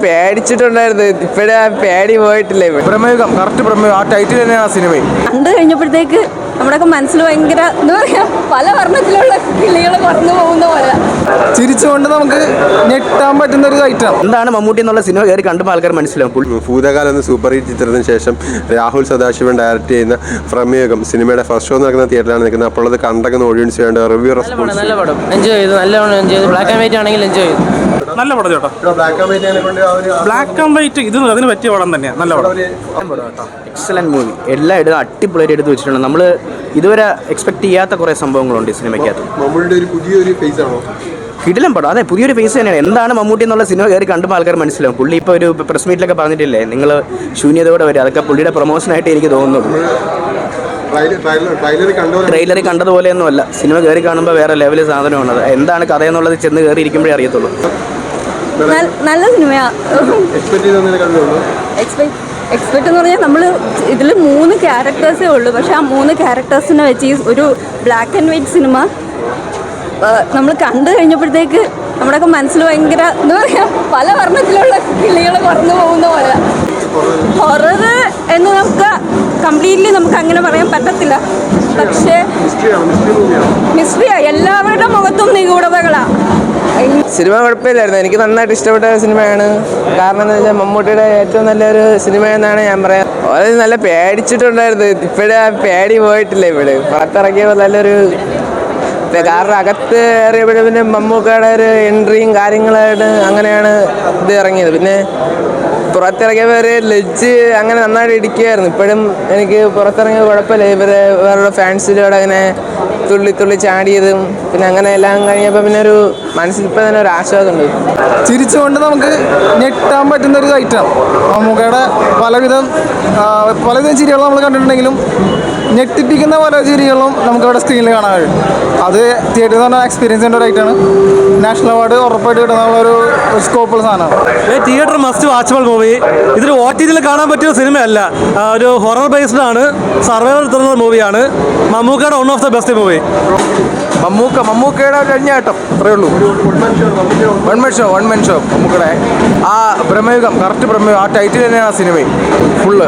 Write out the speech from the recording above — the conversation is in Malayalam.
പേടിച്ചിട്ടുണ്ടായിരുന്നു. ഇപ്പഴേ ആ പേടി പോയിട്ടില്ലേ. പ്രമേഹം, കറക്റ്റ് പ്രമേഹം. ആ ടൈറ്റിൽ തന്നെയാണ് ആ സിനിമ. കണ്ടു കഴിഞ്ഞപ്പോഴത്തേക്ക് നമ്മുടെയൊക്കെ മനസ്സിൽ ഭയങ്കര എന്താ പറയാ, പല വർണ്ണത്തിലുള്ള കിളികൾ പറന്നു പോകുന്ന പോലെ ചിരിച്ചുകൊണ്ട് നമുക്ക് ഞെട്ടാൻ പറ്റുന്ന ഒരു ഐറ്റം. എന്താണ് മമ്മൂട്ടി എന്നുള്ള സിനിമ കയറി കണ്ടുമ്പോൾ ആൾക്കാർ മനസ്സിലാവും. ഭൂതകാലം എന്ന സൂപ്പർ ഹിറ്റ് ചിത്രത്തിന് ശേഷം രാഹുൽ സദാശിവൻ ഡയറക്റ്റ് ചെയ്യുന്ന പ്രമേഹം സിനിമയുടെ ഫസ്റ്റ് ഷോ നടക്കുന്ന തിയേറ്ററിലാണ് നിൽക്കുന്നത്. അപ്പോൾ അത് കണ്ടക്കുന്ന ഓഡിയൻസ് വേണ്ട റിവ്യൂ റെസ്പോൺസ്. നല്ല പടം, എൻജോയ് ചെയ്തു, നല്ലവണ്ണം എൻജോയ് ചെയ്തു. ബ്ലാക്ക് ആൻഡ് വൈറ്റ് ആണെങ്കിൽ എൻജോയ് ചെയ്തു. നല്ല പടം ചേട്ടാ. ബ്ലാക്ക് ആൻഡ് വൈറ്റ് ഇതിന് അതിന് പറ്റിയ പടം തന്നെയാണ്. നല്ല പടം. Excellent movie. എല്ലാം അടിപൊളിയായിട്ട് എടുത്ത് വെച്ചിട്ടുണ്ട്. നമ്മൾ ഇതുവരെ എക്സ്പെക്ട് ചെയ്യാത്ത കുറേ സംഭവങ്ങളുണ്ട് ഈ സിനിമയ്ക്കകത്ത്. മമ്മൂട്ടിയുടെ ഒരു പുതിയൊരു ഫേസ് ആണോ? കിടിലം പടം. അതെ, പുതിയൊരു ഫേസ് തന്നെയാണ്. എന്താണ് മമ്മൂട്ടി എന്നുള്ള സിനിമ കയറി കണ്ടുമ്പോൾ ആൾക്കാർ മനസ്സിലാവും. പുള്ളി ഇപ്പോൾ ഒരു പ്രസ് മീറ്റിലൊക്കെ പറഞ്ഞിട്ടില്ലേ, നിങ്ങൾ ശൂന്യതയോടെ വരും. അതൊക്കെ പുള്ളിയുടെ പ്രൊമോഷനായിട്ട് എനിക്ക് തോന്നുന്നു. ട്രെയിലറിൽ കണ്ടതുപോലെയൊന്നും അല്ല. സിനിമ കയറി കാണുമ്പോൾ വേറെ ലെവൽ സാധനമാണ്. അത് എന്താണ് കഥ എന്നുള്ളത് ചെന്ന് കയറി ഇരിക്കുമ്പോഴേ അറിയത്തുള്ളൂ. നല്ല സിനിമയാ. എക്സ്പെക്ട് എന്ന് പറഞ്ഞാൽ നമ്മൾ ഇതിൽ 3 ക്യാരക്ടേഴ്സേ ഉള്ളൂ. പക്ഷെ ആ 3 ക്യാരക്ടേഴ്സിനെ വെച്ച് ഒരു ബ്ലാക്ക് ആൻഡ് വൈറ്റ് സിനിമ നമ്മൾ കണ്ടു കഴിഞ്ഞപ്പോഴത്തേക്ക് നമ്മുടെയൊക്കെ മനസ്സിൽ ഭയങ്കര എന്താ പറയുക, പല വർണ്ണത്തിലുള്ള കിളികൾ പറന്നു പോകുന്ന പോലെ. ഹൊറർ എന്ന് നമുക്ക് കംപ്ലീറ്റ്ലി നമുക്ക് അങ്ങനെ പറയാൻ പറ്റത്തില്ല. പക്ഷേ മിസ്റ്ററിയാ, എല്ലാവരുടെ മുഖത്തും നിഗൂഢതകളാണ്. സിനിമ കുഴപ്പമില്ലായിരുന്നു. എനിക്ക് നന്നായിട്ട് ഇഷ്ടപ്പെട്ട സിനിമയാണ്. കാരണം എന്താ വെച്ചാൽ മമ്മൂട്ടിയുടെ ഏറ്റവും നല്ലൊരു സിനിമ എന്നാണ് ഞാൻ പറയാം. അത് നല്ല പേടിച്ചിട്ടുണ്ടായിരുന്നു. ഇപ്പോഴേ ആ പേടി പോയിട്ടില്ലേ. ഇവിടെ പുറത്തിറക്കിയപ്പോൾ നല്ലൊരു, കാരണം അകത്ത് ഏറിയപ്പോഴും പിന്നെ മമ്മൂക്കയുടെ ഒരു എൻട്രിയും കാര്യങ്ങളായിട്ട് അങ്ങനെയാണ് ഇത് ഇറങ്ങിയത്. പിന്നെ പുറത്തിറങ്ങിയപ്പോൾ ഒരു ലജ്ജ് അങ്ങനെ നന്നായിട്ട് ഇടിക്കുമായിരുന്നു. ഇപ്പോഴും എനിക്ക് പുറത്തിറങ്ങിയത് കുഴപ്പമില്ല. ഇവരെ വേറെ ഫാൻസിലൂടെ അങ്ങനെ തുള്ളി ചാടിയതും പിന്നെ അങ്ങനെ എല്ലാം കഴിഞ്ഞപ്പോൾ പിന്നെ ഒരു മനസ്സിൽ ഇപ്പം തന്നെ ഒരു ആശ്വാസമുണ്ട്. ചിരിച്ചുകൊണ്ട് നമുക്ക് ഞെട്ടാൻ പറ്റുന്ന ഒരു ഐറ്റം. മമ്മൂക്കയുടെ പലവിധം ചിരികൾ നമ്മൾ കണ്ടിട്ടുണ്ടെങ്കിലും ഞെട്ടിപ്പിക്കുന്ന പല ചിരികളും നമുക്കവിടെ സ്ക്രീനിൽ കാണാൻ കഴിയും. അത് തിയേറ്ററിൽ തന്നെ എക്സ്പീരിയൻസ് ചെയ്യേണ്ട ഒരു ഐറ്റമാണ്. നാഷണൽ അവാർഡ് ഉറപ്പായിട്ട് കിട്ടുന്ന ഒരു സ്കോപ്പുള്ള സാധനമാണ്. Theatre must watchable movie. ഇതിൽ OTTയിൽ കാണാൻ പറ്റിയ സിനിമയല്ല, ഒരു ഹൊറർ ബേസ്ഡ് ആണ്, സർവൈവൽ ത്രില്ലർ മൂവിയാണ്. മമ്മൂക്കയുടെ one of the best movie. മമ്മൂക്കയുടെ കഴിഞ്ഞാട്ടം അത്രേ ഉള്ളൂ. വൺ മെൻ ഷോ മമ്മൂക്കയുടെ ആ പ്രമേഹം, കറക്റ്റ് പ്രമേഹം. ആ ടൈറ്റിൽ തന്നെയാണ് ആ സിനിമ ഫുള്ള്.